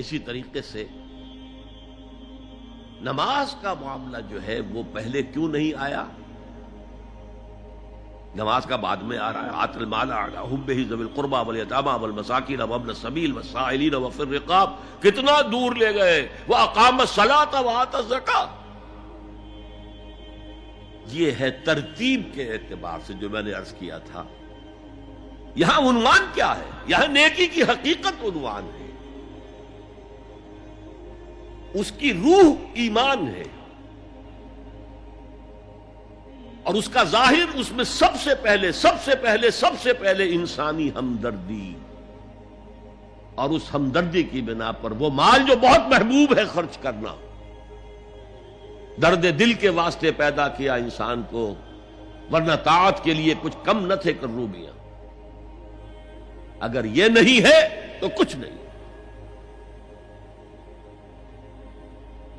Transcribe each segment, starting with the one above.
اسی طریقے سے نماز کا معاملہ جو ہے وہ پہلے کیوں نہیں آیا؟ نماز کا بعد میں آ رہا ہے. آت المال علی حبہ ذوی القربى والیتامى والمساکین وابن السبیل والسائلین وفی الرقاب. کتنا دور لے گئے. واقام الصلاۃ وآتى الزکاۃ. یہ ہے ترتیب کے اعتبار سے جو میں نے عرض کیا تھا. یہاں عنوان کیا ہے؟ یہاں نیکی کی حقیقت عنوان ہے. اس کی روح ایمان ہے اور اس کا ظاہر اس میں سب سے پہلے انسانی ہمدردی، اور اس ہمدردی کی بنا پر وہ مال جو بہت محبوب ہے خرچ کرنا. درد دل کے واسطے پیدا کیا انسان کو، ورنہ طاعت کے لیے کچھ کم نہ تھے کروبیاں. اگر یہ نہیں ہے تو کچھ نہیں.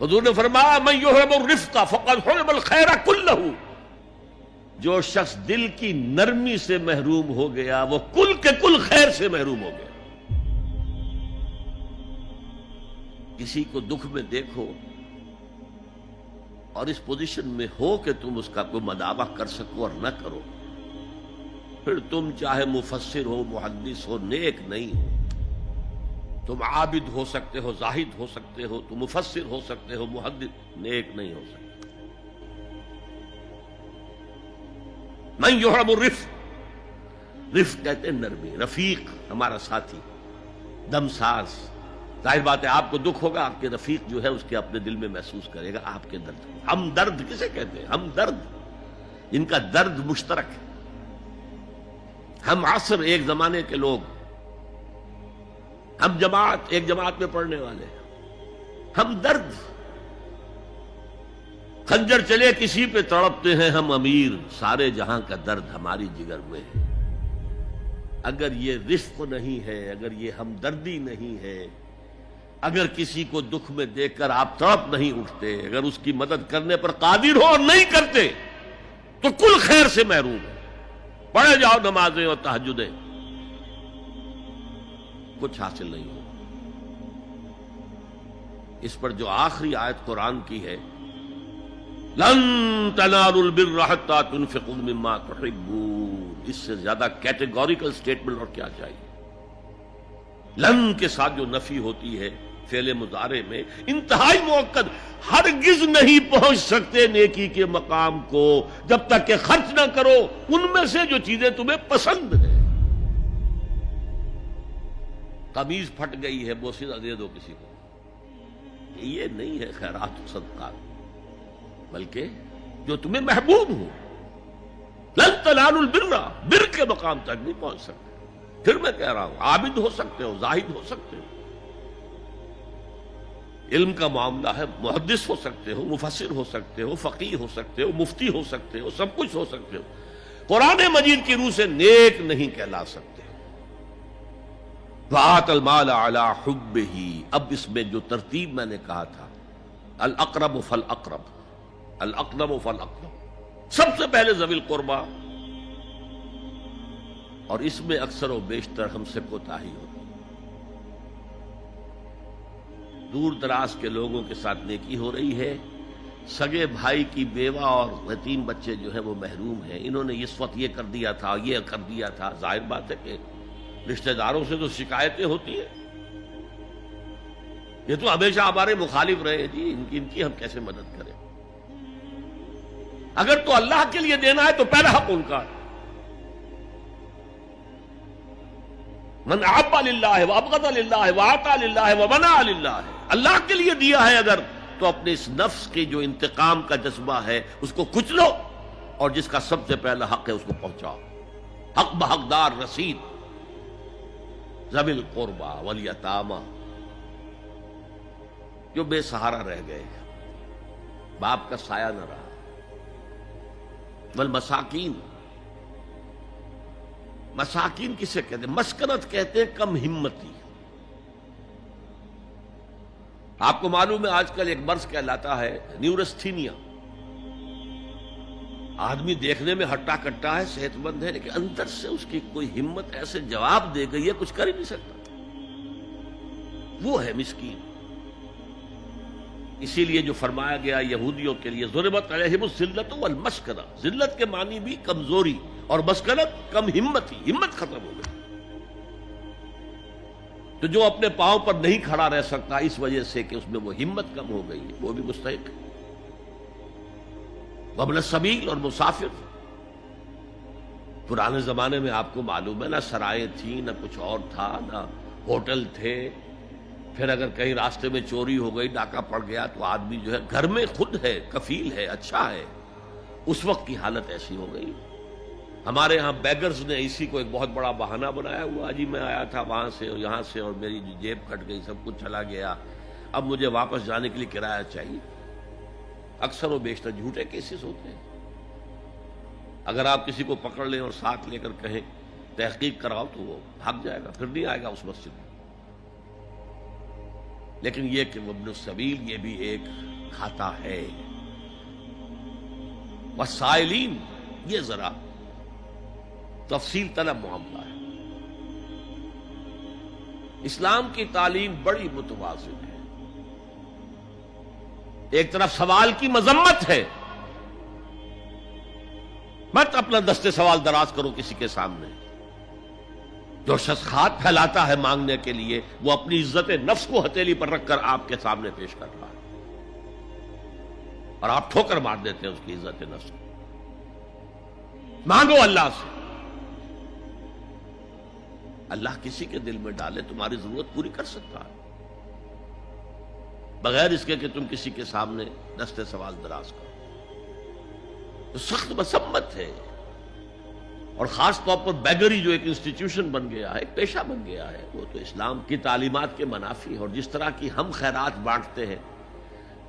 حضور نے فرمایا من یحرم الرفق فقد حرم الخیر کلہ. جو شخص دل کی نرمی سے محروم ہو گیا وہ کل کے کل خیر سے محروم ہو گیا. کسی کو دکھ میں دیکھو اور اس پوزیشن میں ہو کہ تم اس کا کوئی مداوع کر سکو اور نہ کرو، پھر تم چاہے مفسر ہو، محدث ہو، نیک نہیں ہو. تم عابد ہو سکتے ہو، زاہد ہو سکتے ہو، تم مفسر ہو سکتے ہو، محدث، نیک نہیں ہو سکتے. من یحرم الرفق، رفق کہتے ہیں نرمی. رفیق ہمارا ساتھی، دمساز. ظاہر بات ہے آپ کو دکھ ہوگا، آپ کے رفیق جو ہے اس کے اپنے دل میں محسوس کرے گا آپ کے درد. ہم درد کسے کہتے ہیں؟ ہم درد، ان کا درد مشترک ہے. ہم عصر، ایک زمانے کے لوگ، ہم جماعت، ایک جماعت میں پڑھنے والے. ہم درد، خنجر چلے کسی پہ تڑپتے ہیں ہم امیر. سارے جہاں کا درد ہماری جگر میں ہے. اگر یہ رفق نہیں ہے، اگر یہ ہمدردی نہیں ہے، اگر کسی کو دکھ میں دیکھ کر آپ تڑپ نہیں اٹھتے، اگر اس کی مدد کرنے پر قادر ہو اور نہیں کرتے تو کل خیر سے محروم ہے. پڑھے جاؤ نمازیں اور تہجدیں، کچھ حاصل نہیں ہو. اس پر جو آخری آیت قرآن کی ہے، لن تنالوا البر حتى تنفقوا مما تحبون، اس سے زیادہ کیٹیگوریکل سٹیٹمنٹ اور کیا چاہیے. لن کے ساتھ جو نفی ہوتی ہے فعل مضارع میں، انتہائی مؤکد. ہرگز نہیں پہنچ سکتے نیکی کے مقام کو جب تک کہ خرچ نہ کرو ان میں سے جو چیزیں تمہیں پسند ہیں. قمیض پھٹ گئی ہے، بوسیدہ دے دو کسی کو، یہ نہیں ہے خیرات و صدقات، بلکہ جو تمہیں محبوب ہو. لن تنالوا البر، بر کے مقام تک نہیں پہنچ سکتے. پھر میں کہہ رہا ہوں عابد ہو سکتے ہو، زاہد ہو سکتے ہو، علم کا معاملہ ہے، محدث ہو سکتے ہو، مفسر ہو سکتے ہو، فقیہ ہو سکتے ہو، مفتی ہو سکتے ہو، سب کچھ ہو سکتے ہو. قرآن مجید کی روح سے نیک نہیں کہلا سکتے. وآت المال علی حبہ. اب اس میں جو ترتیب میں نے کہا تھا، الاقرب فالاقرب، الاقرب فالاقرب، سب سے پہلے ذوی القربیٰ. اور اس میں اکثر و بیشتر ہم سے کوتاہی ہوتی. دور دراز کے لوگوں کے ساتھ نیکی ہو رہی ہے. سگے بھائی کی بیوہ اور یتیم بچے جو ہیں وہ محروم ہیں. انہوں نے اس وقت یہ کر دیا تھا، یہ کر دیا تھا. ظاہر بات ہے کہ رشتہ داروں سے تو شکایتیں ہوتی ہیں. یہ تو ہمیشہ ہمارے مخالف رہے جی، ان کی ہم کیسے مدد کریں؟ اگر تو اللہ کے لیے دینا ہے تو پہلا حق ان کا. من احب للہ وابغض للہ واعطى للہ ومنع للہ. اللہ کے لیے دیا ہے اگر، تو اپنے اس نفس کی جو انتقام کا جذبہ ہے اس کو کچلو، اور جس کا سب سے پہلا حق ہے اس کو پہنچاؤ. حق بحقدار رسید. ذوی القربى والیتامى، جو بے سہارا رہ گئے، باپ کا سایہ نہ رہا. والمساکین، مساکین کسے کہتے ہیں؟ مسکنت کہتے ہیں کم ہمتی. آپ کو معلوم ہے آج کل ایک مرض کہلاتا ہے نیورستھینیا. آدمی دیکھنے میں ہٹا کٹا ہے، صحت مند ہے، لیکن اندر سے اس کی کوئی ہمت ایسے جواب دے گئی ہے کچھ کر ہی نہیں سکتا. وہ ہے مسکین. اسی لیے جو فرمایا گیا یہودیوں کے لیے ضربت علیہم الذلۃ والمسکنہ، ذلت کے معنی بھی کمزوری اور مسکنت کم ہمت، ہمت ختم ہو گئی. تو جو اپنے پاؤں پر نہیں کھڑا رہ سکتا اس وجہ سے کہ اس میں وہ ہمت کم ہو گئی ہے، وہ بھی مستحق ہے. وابن السبیل اور مسافر. پرانے زمانے میں آپ کو معلوم ہے نہ سرائیں تھیں، نہ کچھ اور تھا، نہ ہوٹل تھے. پھر اگر کہیں راستے میں چوری ہو گئی، ڈاکہ پڑ گیا، تو آدمی جو ہے گھر میں خود ہے، کفیل ہے، اچھا ہے. اس وقت کی حالت ایسی ہو گئی. ہمارے ہاں بیگرز نے اسی کو ایک بہت بڑا بہانہ بنایا ہوا، جی میں آیا تھا وہاں سے اور یہاں سے اور میری جیب کٹ گئی، سب کچھ چلا گیا، اب مجھے واپس جانے کے لیے کرایہ چاہیے. اکثر و بیشتر جھوٹے کیسز ہوتے ہیں. اگر آپ کسی کو پکڑ لیں اور ساتھ لے کر کہیں تحقیق کراؤ تو وہ بھاگ جائے گا، پھر نہیں آئے گا اس مسجد میں. لیکن یہ کہ ابن السبیل یہ بھی ایک کھاتا ہے. والسائلین یہ ذرا تفصیل طلب معاملہ ہے. اسلام کی تعلیم بڑی متوازن ہے. ایک طرف سوال کی مذمت ہے، مت اپنا دستے سوال دراز کرو کسی کے سامنے. جو شخص ہاتھ پھیلاتا ہے مانگنے کے لیے، وہ اپنی عزت نفس کو ہتھیلی پر رکھ کر آپ کے سامنے پیش کر رہا ہے، اور آپ ٹھوکر مار دیتے ہیں اس کی عزت نفس کو. مانگو اللہ سے. اللہ کسی کے دل میں ڈالے تمہاری ضرورت پوری کر سکتا ہے، بغیر اس کے کہ تم کسی کے سامنے دستے سوال دراز کرو. تو سخت مذمت ہے. اور خاص طور پر بیگری جو ایک انسٹیٹیوشن بن گیا ہے، ایک پیشہ بن گیا ہے، وہ تو اسلام کی تعلیمات کے منافی ہے. اور جس طرح کی ہم خیرات بانٹتے ہیں،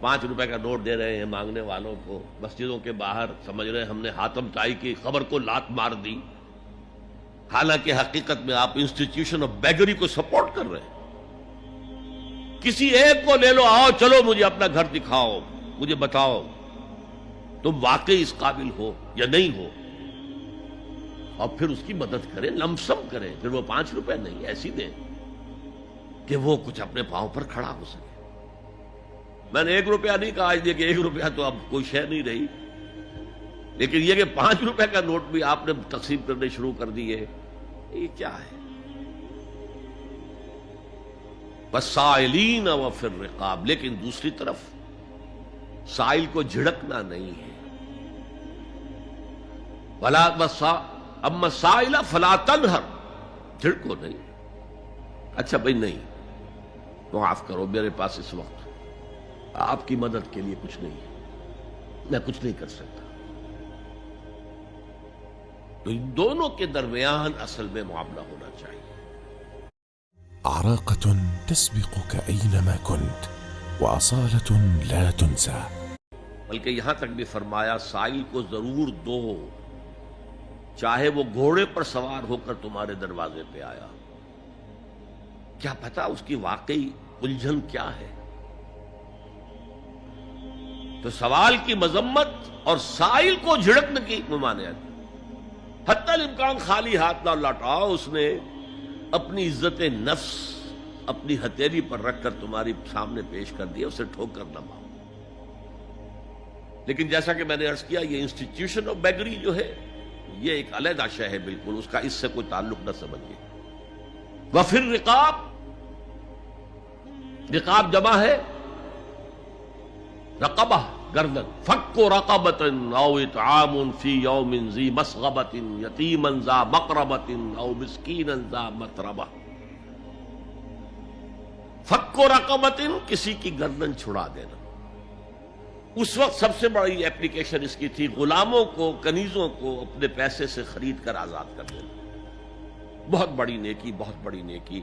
5 روپے کا نوٹ دے رہے ہیں مانگنے والوں کو مسجدوں کے باہر، سمجھ رہے ہیں ہم نے حاتم طائی کی خبر کو لات مار دی، حالانکہ حقیقت میں آپ انسٹیٹیوشن آف بیگری کو سپورٹ کر رہے ہیں. کسی ایک کو لے لو، آؤ چلو مجھے اپنا گھر دکھاؤ، مجھے بتاؤ تم واقعی اس قابل ہو یا نہیں ہو، اور پھر اس کی مدد کریں، لمسم کریں. پھر وہ 5 روپے نہیں ایسی دیں کہ وہ کچھ اپنے پاؤں پر کھڑا ہو سکے. میں نے 1 روپیہ نہیں کہا، آج دیکھیں 1 روپیہ تو اب کوئی شے نہیں رہی، لیکن یہ کہ 5 روپے کا نوٹ بھی آپ نے تقسیم کرنے شروع کر دیے، یہ کیا ہے؟ والسائلین وفی الرقاب. لیکن دوسری طرف سائل کو جھڑکنا نہیں ہے. اما السائل فلا تنہر، جھڑکو نہیں. اچھا بھائی نہیں، معاف کرو، میرے پاس اس وقت آپ کی مدد کے لیے کچھ نہیں ہے، میں کچھ نہیں کر سکتا. تو ان دونوں کے درمیان اصل میں معاملہ ہونا چاہیے. عراقة تسبقك أينما كنت وأصالة لا تنسى. بلکہ یہاں تک بھی فرمایا سائل کو ضرور دو، چاہے وہ گھوڑے پر سوار ہو کر تمہارے دروازے پہ آیا. کیا پتا اس کی واقعی الجھن کیا ہے. تو سوال کی مذمت اور سائل کو جھڑکنے کی ممانعت. حتی الامکان خالی ہاتھ نہ لوٹاؤ. اس نے اپنی عزت نفس اپنی ہتھیلی پر رکھ کر تمہاری سامنے پیش کر دیا، اسے ٹھوکر نہ مارو. لیکن جیسا کہ میں نے عرض کیا، یہ انسٹیٹیوشن آف بیگری جو ہے یہ ایک علیحدہ شے ہے، بالکل اس کا اس سے کوئی تعلق نہ سمجھیے. وفی الرقاب، رقاب جمع ہے رقبہ، گردن. فک رقبۃ او اطعام فی یوم ذی مسغبۃ یتیما ذا مقربۃ او مسکینا ذا متربہ. فک رقبۃ، کسی کی گردن چھڑا دینا. اس وقت سب سے بڑی ایپلیکیشن اس کی تھی غلاموں کو، کنیزوں کو اپنے پیسے سے خرید کر آزاد کر دینا. بہت بڑی نیکی، بہت بڑی نیکی.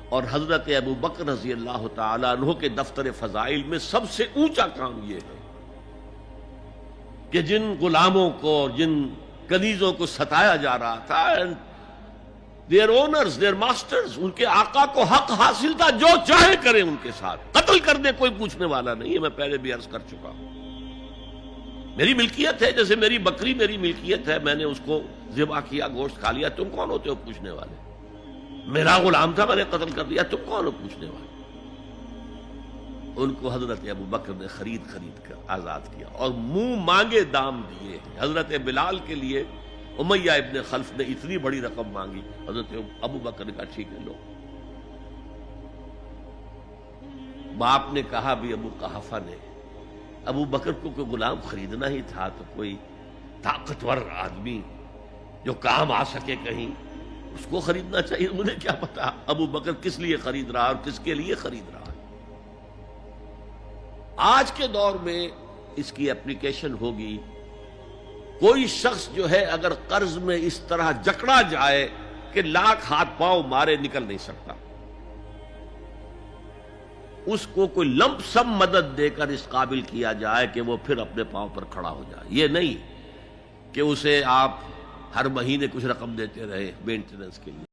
اور حضرت ابو بکر رضی اللہ تعالی عنہ کے دفتر فضائل میں سب سے اونچا کام یہ ہے کہ جن غلاموں کو اور جن کنیزوں کو ستایا جا رہا تھا، دیئر اونرز، دیئر ماسٹرز، ان کے آقا کو حق حاصل تھا، جو چاہے کریں ان کے ساتھ، قتل کر دے، کوئی پوچھنے والا نہیں ہے. میں پہلے بھی عرض کر چکا ہوں، میری ملکیت ہے، جیسے میری بکری میری ملکیت ہے، میں نے اس کو ذبح کیا، گوشت کھا لیا، تم کون ہوتے ہو پوچھنے والے؟ میرا غلام تھا، میں نے قتل کر دیا، تم کون ہو پوچھنے والے؟ ان کو حضرت ابو بکر نے خرید کر آزاد کیا اور منہ مانگے دام دیے ہیں۔ حضرت بلال کے لیے امیہ ابن خلف نے اتنی بڑی رقم مانگی، حضرت ابو بکر نے کہا ٹھیک ہے لو۔ باپ نے کہا بھی ابو قحافہ نے، ابو بکر کو کوئی غلام خریدنا ہی تھا تو کوئی طاقتور آدمی جو کام آ سکے کہیں، اس کو خریدنا چاہیے۔ مجھے کیا پتا ابو بکر کس لیے خرید رہا اور کس کے لیے خرید رہا ہے۔ آج کے دور میں اس کی اپلیکیشن ہوگی، کوئی شخص جو ہے اگر قرض میں اس طرح جکڑا جائے کہ لاکھ ہاتھ پاؤں مارے نکل نہیں سکتا، اس کو کوئی لمپ سم مدد دے کر اس قابل کیا جائے کہ وہ پھر اپنے پاؤں پر کھڑا ہو جائے۔ یہ نہیں کہ اسے آپ ہر مہینے کچھ رقم دیتے رہے مینٹیننس کے لیے۔